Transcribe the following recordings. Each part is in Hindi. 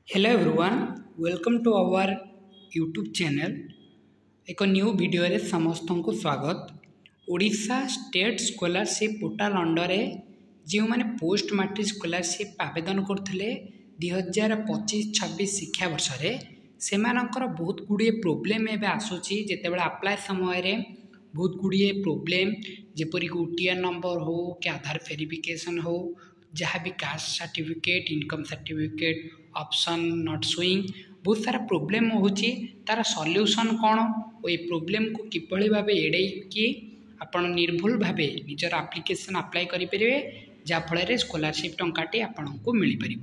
Hello everyone, welcome to our YouTube channel. एक न्यू वीडियो रे समस्त को स्वागत। Odisha state scholarship portal under जो मैंने पोस्ट मैट्रिक स्कॉलरशिप आवेदन करते 2025-26 शिक्षा वर्ष से बहुत गुड़े प्रोब्लेम एवं आसूची जिते बड़े अप्लाय समय बहुत गुड़े प्रोब्लेम जेपरिक ओटीआर नंबर हो कि आधार वेरिफिकेशन हो जहाँ भी caste certificate income certificate epsilon naught showing बहुत सारा प्रोब्लेम होची तार सॉल्यूशन कौन और ये प्रोब्लेम को किभली भाव एड़े कि आपण निर्भुल भाव निजर एप्लिकेशन अप्लाई करेंगे जहाँफल स्कॉलरशिप टंकाटी आपको मिल पार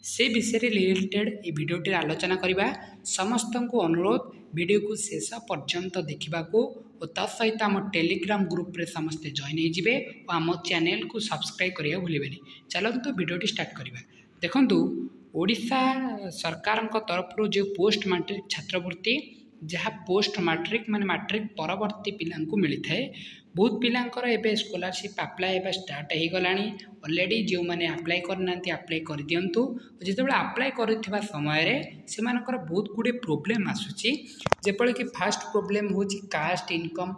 से विषय रिलेटेड ये भिडियोटी आलोचना करवा समस्त को अनुरोध वीडियो को शेष पर्यंत देखा और तहित आम टेलीग्राम ग्रुप रे समस्ते जॉइन होइजिबे और आम चैनल को सब्सक्राइब करिया भूलिबेनी। चलतु वीडियोटी स्टार्ट करवा। देखंतु ओडिशा सरकार तरफ जो पोस्ट मैट्रिक छात्रवृत्ति जहाँ पोस्ट मैट्रिक माने मैट्रिक परवर्ती पिला मिली थाए बहुत पिलांकर एबे स्कॉलरशिप अप्लाई एबे स्टार्ट हो गलानी ऑलरेडी जो मैंने अप्लाई करना अप्लाई कर दिंतु जिते अप्लाई करथिबा समय रे सेमानकर बहुत गुड़े प्रोब्लेम आसुची जेपल कि फास्ट प्रोब्लेम होची caste income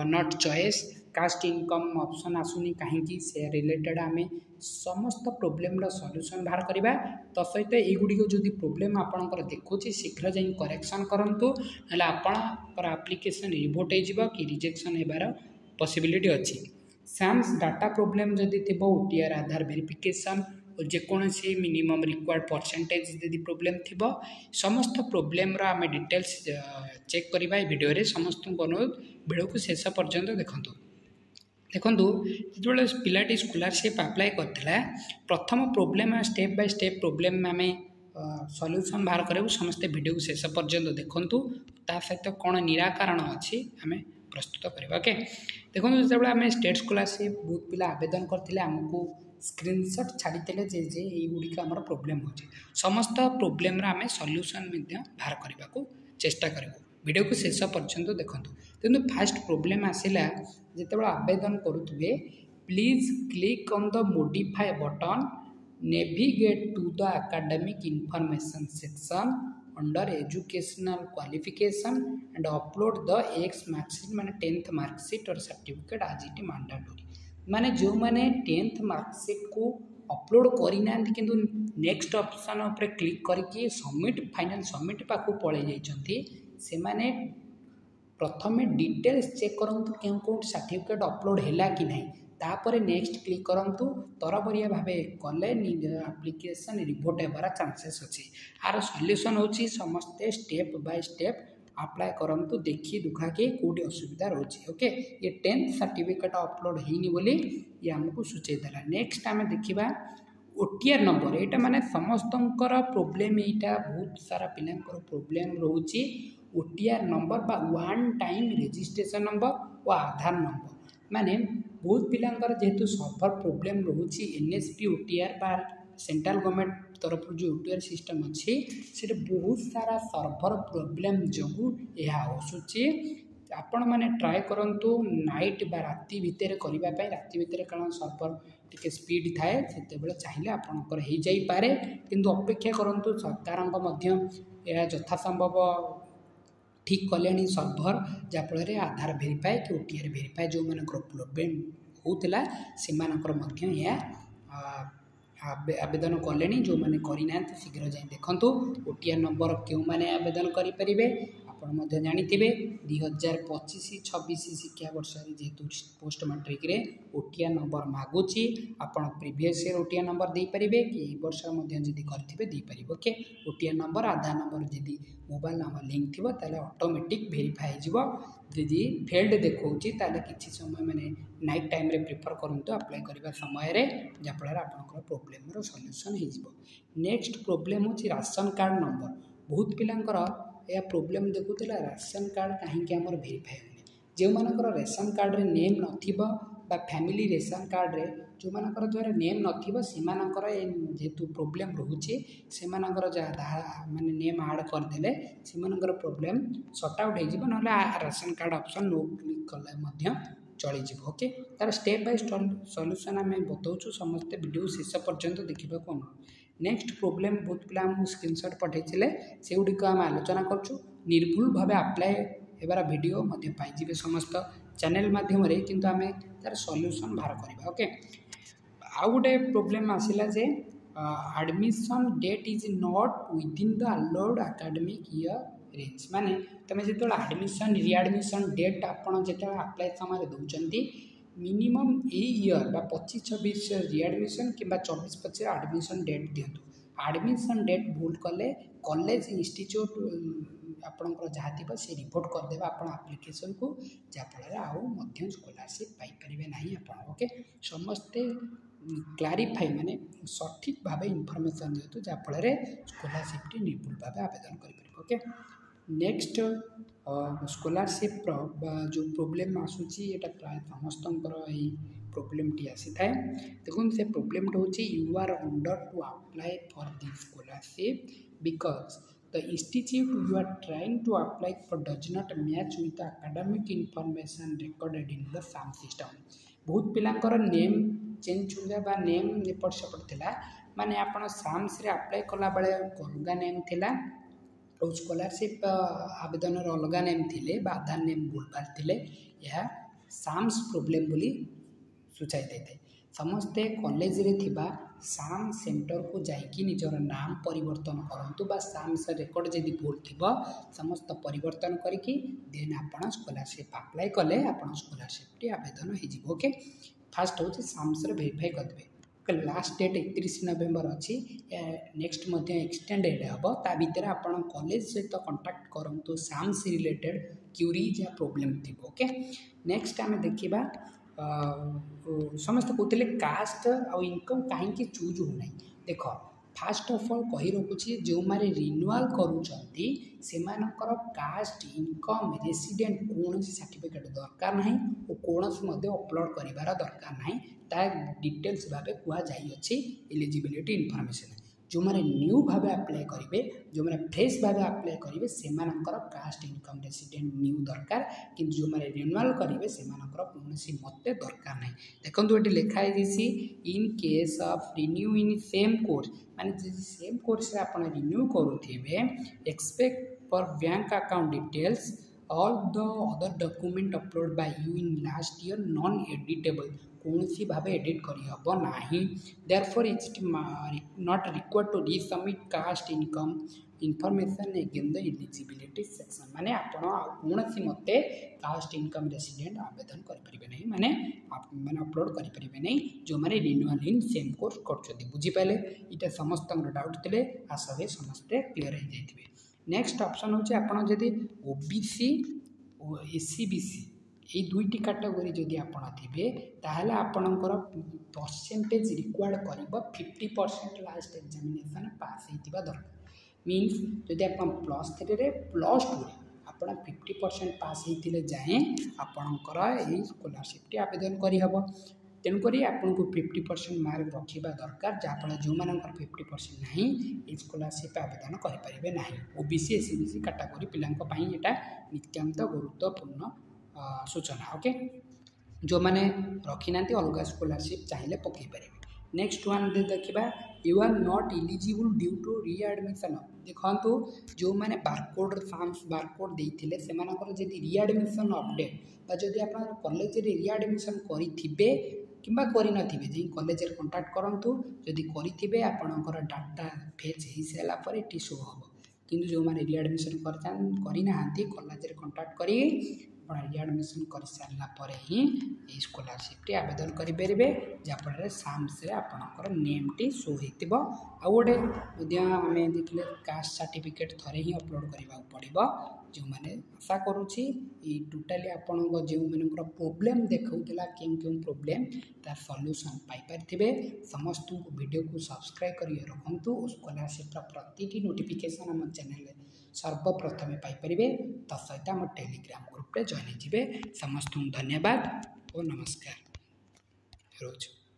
not choice caste income option आसुनी कहीं से रिलेटेड आम समस्त प्रोब्लेम सॉल्यूशन बाहर करवा तो सहित युड़ी जो प्रोब्लेम आपंकर देखुची शीघ्र जा करेक्शन करूँ ना आपंकर एप्लिकेशन रिवोट हो कि रिजेक्शन होबार पॉसिबिलिटी अच्छी सैम्स डाटा प्रोब्लेम जदि थी ओटीआर आधार वेरिफिकेशन और जेकोसी मिनिमम रिक्वायर्ड परसेंटेज जदि प्रोब्लेम थी समस्त प्रोब्लेम आम डिटेल्स चेक करवा वीडियो समस्त अनुरोध वीडियो को शेष पर्यंत देखूँ देखो जो पिलाटी स्कॉलरशिप अप्लाई करता प्रथम problem step by step problem आम सॉल्यूशन बाहर करूँ समस्ते वीडियो को शेष पर्यंत देखूँ ता सहित कौन निराकरण अच्छी आम प्रस्तुत करवा। ओके देखो जो आम स्टेट स्कॉलरशिप बहुत पिला आवेदन करते आमको स्क्रीनशॉट छाड़ते जे युड़िक आम प्रोब्लेम हो समस्त प्रोब्लेम आम सॉल्यूशन बाहर करने को चेष्टा करूँ वीडियो को शेष पर्यंत देखूँ देखो फास्ट प्रोब्लेम आसला जिते आवेदन करुवे please click on the modify button navigate to the academic information section under educational qualification and upload the X marksheet माने 10th मार्कशीट और सर्टिफिकेट आज इट मैंडेटरी माने जो माने 10th मार्कशीट को अपलोड करना किंतु नेक्स्ट ऑप्शन उपर क्लिक करके सबमिट फाइनल सबमिट पाखु पड़े जाइछंती से माने प्रथम डिटेल्स चेक करंतु केउ कोन सर्टिफिकेट अपलोड हैला कि नहीं तापर नेक्स्ट क्लिक करंतु तरबरिया भावे कले एप्लिकेशन रिवोट होबार चांसेस अच्छी आर सॉल्यूशन होची समस्ते स्टेप बाय स्टेप अप्लाई करंतु देखी दुखा के कोडी असुविधा रोचे। ओके ये 10th सर्टिफिकेट अपलोड हैनी बोली ये हमको सूचई देला। नेक्स्ट आम देखिबा ओटीआर नंबर यहाँ माने समस्तंकर प्रोब्लेम यहाँ बहुत सारा पिलांकर प्रोब्लेम रोची ओटीआर नंबर बा वन टाइम रजिस्ट्रेशन नंबर और आधार नंबर माने बहुत पिलांकर जेहेतु सर्भर प्रोब्लेम रोची एनएसपी ओटीआर बा सेंट्रल गवर्नमेंट तरफ जो ओटीआर सिस्टम अच्छी से बहुत सारा सर्भर प्रोब्लेम जो यह आसूची आपण मैंने ट्राए करंतु नाइट बा राति भितर करने राति भितर कारण सर्भर टिके स्पीड थाए से चाहिए आपंकर हो जापे किंतु अपेक्षा करंतु सरकार यथासंभव ठीक कले सर्भर जहाँफल आधार भेरीफाए कि ओटीआर भेरीफाए जो मान प्रोब्लेम होता से आवेदन कले जो मैंने करना शीघ्र जाए देखूँ ओटीआर नंबर क्यों मैंने आवेदन करेंगे आपड़ जाथे 2025-26 शिक्षा वर्ष जेहेतु पोस्ट मैट्रिक रे ओटीआर नंबर मागुची आपड़ प्रीवियस ईयर ओटीआर नंबर दे पारे कि वर्ष जदि करेंगे okay OTR number Aadhaar number जदि मोबाइल नंबर लिंक थी ताले ऑटोमेटिक वेरीफाई जदि फेल्ड देखौची ताले किछि समय मैंने नाइट टाइम रे प्रिफर करंतु अप्लाई करबा समय रे जहाँफल आपंकर प्रोब्लेम रो सॉल्यूशन हो। नेक्स्ट प्रोब्लेम होची राशन कार्ड नंबर बहुत पिलांकर यह प्रोब्लेम देखुला राशन कार्ड कहीं आमर भेरीफाई होने जो मानकर रेशन कार्ड रे नेम नथिबा बा फैमिली रेशन कार्ड रे जो मानकर द्वारा नेम नथिबा सेमानकर जेहेतु प्रोब्लेम रोचे सेमानकर माने नेम ऐड करदेले सेमानकर प्रोब्लेम सॉर्ट आउट हो जिवो नले राशन कार्ड ऑप्शन नो क्लिक कले मध्य चली जीवो। ओके तार स्टेप बाय सॉल्यूशन आम बताऊँ समस्ते वीडियो शेष पर्यंत देखा अनुरोध नेक्स्ट प्रोब्लेम बहुत पिला स्क्रीनशॉट पठाई से गुड़िक आम आलोचना करूँ निर्भुल भाव आप्लाय होबार वीडियो पाइबे समस्त चैनल माध्यम किंतु आम तार सॉल्यूशन बाहर करवा ओके। आउ गोटे प्रोब्लेम आसला जे admission date is not within the allowed academic year range माने तुम जो एडमिशन रिएडमिशन डेट आपड़ जो आप्लाय समय दौरान मिनिमम ईयर बा 25-26 रिएडमिशन कि 24-25 एडमिशन डेट दिंतु। एडमिशन डेट भूल कले कॉलेज इंस्टीट्यूट आपंकर जहाँ थी से रिपोर्ट करदे आप आप्लिकेसन को जहाँफल आउ स्कॉलरशिप पाइपर ना आप ओके। समस्ते क्लारिफाई माने सठिक भाव इनफॉरमेशन दिंतु जहाँफल स्कॉलरशिप निर्भुल भाव आवेदन करें ओके। नेक्स्ट स्कॉलरशिप जो प्रोब्लेम आसूची एटा प्राय समस्त प्रोब्लेम टी आसी थाए देखो से प्रोब्लेम हूँ you are under to apply for this scholarship because the institute you are trying to apply for does not match with academic information recorded in the SAM system. बहुत पिलांकर नेम चेंज हो नेम एपट सेपट थिला माने आपण साम्स रे अप्लाई कला बेले अलग नेम थिला और स्कॉलरशिप आवेदन अलग नेम थिले आधार नेम भूलभाल थिले यह साम्स प्रोब्लेम बोली सूचाई देते। समस्ते कॉलेज रे थिबा साम सेंटर को जाइकी निजर नाम परिवर्तन करंतु बा साम्स रेकॉर्ड जदि भूल थिबो समस्त परिवर्तन करिकी देन आपण स्कॉलरशिप अप्लाई कले आपण स्कॉलरशिप टी आवेदन हो जिवो ओके। फास्ट होची साम्स रे वेरीफाई करबे लास्ट डेट 31 नवेम्बर अच्छी नेक्स्ट एक्सटेंडेड हम ता भर आप कॉलेज सहित कंटाक्ट करूँ साम्स रिलेटेड क्यूरीज या प्रोब्लेम थी ओके। नेक्स्ट आम देखा समस्त कहते कास्ट आउ इनकम कहीं चूज होना देख फास्ट ऑफ ऑल कही रखुच्छी जो मैंने रिन्यूअल कर कास्ट इनकम रेसिडेंट कौन सर्टिफिकेट दरकार ना और कौन अपलोड कर दरकार ना ता डिटेल्स भाव कहुई एलिजिबिलिटी इनफॉरमेशन। जो मैंने न्यू भाव अप्लाई करेंगे जो मैंने फ्रेश भाव अप्लाई करेंगे से कास्ट इनकम रेसिडेंट न्यू दरकार कि जो मैंने रिन्यूअल करेंगे से कौन मत दरकार ना। देखो ये लिखाई in case of renew in same course माने सेम कोर्स रे आपण रिन्यू करुथिबे expect for bank account details all the other document upload by you in last year non editable कौन सी भाव एडिट करहब ना therefore it's not required to resubmit caste income information again the eligibility section माने आपण कौन सी मत कास्ट इनकम रेसिडेंट आवेदन करें नहीं माने मैंने अपलोड करें नहीं जो मैंने रिन्यूअल इन सेम कोर्स कर बुझीपारे ये समस्त डाउट थे आशा है समस्ते क्लीयर हो जाए। नेक्स्ट ऑप्शन होची आपण जदि ओबीसी एससीबीसी ये दुईटी कैटेगरी जदि आपण थे ताहले आपणकर परसेंटेज रिक्वायर्ड कर 50% लास्ट एग्जामिनेशन पास होता दरकार मीन्स जदि आप +3 रे +2 रे आप 50% पास होते जाए आपणकर यही स्कॉलरशिप आवेदन करहब। तेणुक आपको 50% मार्क रखा दरकार जहाँफल जो मान 50% ना ये स्कॉलरशिप आवेदन करें ना। ओबीसी एससीबीसी कैटेगरी पिलांई यहाँ नित्यांत गुरुत्वपूर्ण सूचना ओके। जो मैंने रखी ना अलग स्कॉलरशिप चाहिए पकई पारे। नेक्स्ट वन देखा you are not eligible due to readmission देखो जो मैंने बारकोड साम्स बारकोड देते से रिएडमिशन अपडेट जदि आप कॉलेज रिएडमिशन करेंगे किंबा करें जी कॉलेज कंटाक्ट करूँ जदि करेंगे आपणकर डाटा फेच हो सारापर ये शो हम कि जो मैंने रिएडमिशन करना कॉलेज कंटाक्ट कर रिएडमिशन कर सारापर ही स्कॉलरशिप आवेदन करेंगे जहाँफल साम्स आपणकर नेम टी शो हो गोटे आम देखिए कास्ट सर्टिफिकेट थे ही अपलोड करने पड़ो जो मैंने आशा करुँची टोटाली आपण जो मन प्रोब्लेम देखा क्यों प्रोब्लेम तार सल्यूशन पाइपर समस्त वीडियो को सब्सक्राइब कर रखु स्कॉलरशिप प्रति नोटिफिकेशन आम चैनल सर्वप्रथम पाइपर तसहित आम टेलीग्राम ग्रुप रे जॉइन हो समस्त धन्यवाद और नमस्कार रोज।